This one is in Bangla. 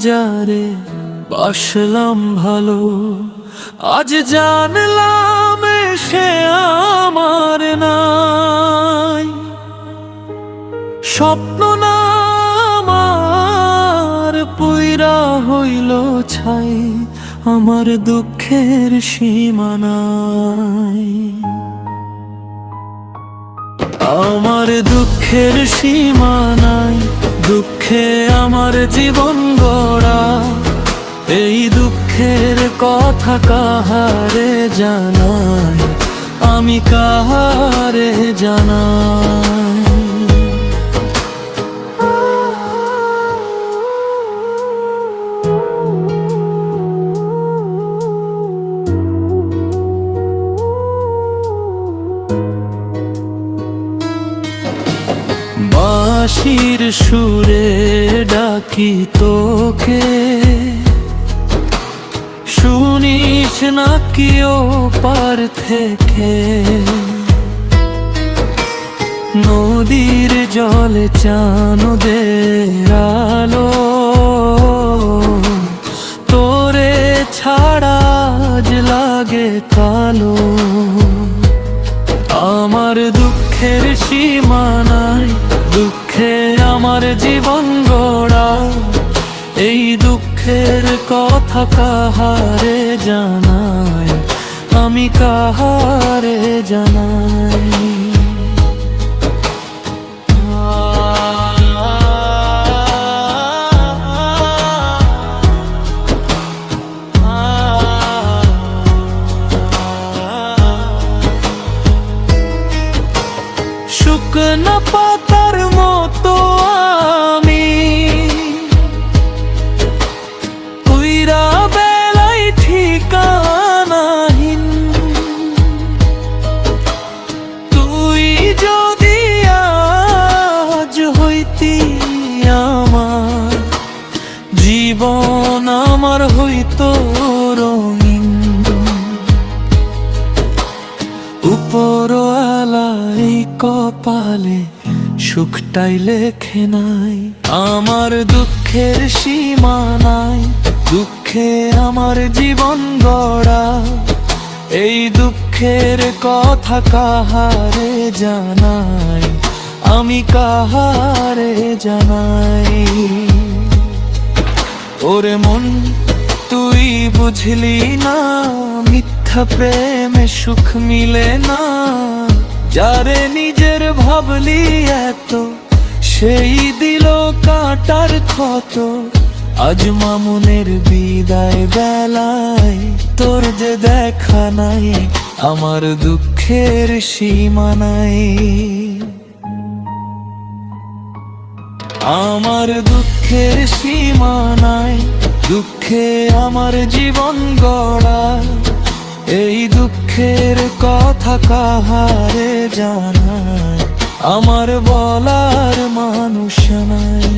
যারে বাসলাম ভালো, আজ জানলাম সে আমার নাই। স্বপ্ন না আমার পুইরা হইল ছাই, আমার দুঃখের সীমানায়। আমার দুঃখের সীমানায়, দুঃখে আমার জীবন গড়া। এই দুঃখের কথা কাহারে জানাই, আমি কাহারে জানাই। বাঁশির সুরে ডাকি তোকে, শুনিস না কেউ পার থেকে। নদীর জলে চাঁদের আলো, তোরে ছাড়া আজ লাগে কালো। আমার দুঃখের সীমানায়, দুঃখে আমার জীবন গড়া। এই দুঃখের কথা কাহারে জানাই, আমি কাহারে জানাই। শুকনো পাতার মতো আমি উইরা বেলায় ঠিকানাহীন। তুই যদি আজ হইতি আমার, জীবন আমার হইতো রঙিন। উপরওয়ালাই কপালে সুখটাই লেখে নাই। আমার দুঃখের সীমানায়, দুঃখে আমার জীবন গড়া। এই দুঃখের কথা কাহারে জানাই, আমি কাহারে জানাই। ওরে মন তুই বুঝলি না, মিথ্যা প্রেমে সুখ মিলে না। যারে নিজের ভাবলি এত, সেই দিল কাটার ক্ষত। আজ মামুনের বিদায় বেলায় তোর যে দেখা নাই, আমার দুঃখের সীমানায়। আমার দুঃখের সীমানায়, দুঃখে আমার জীবন গড়া। এই দুঃখের কথা কাহারে জানাই, আমার বলার মানুষ নাই।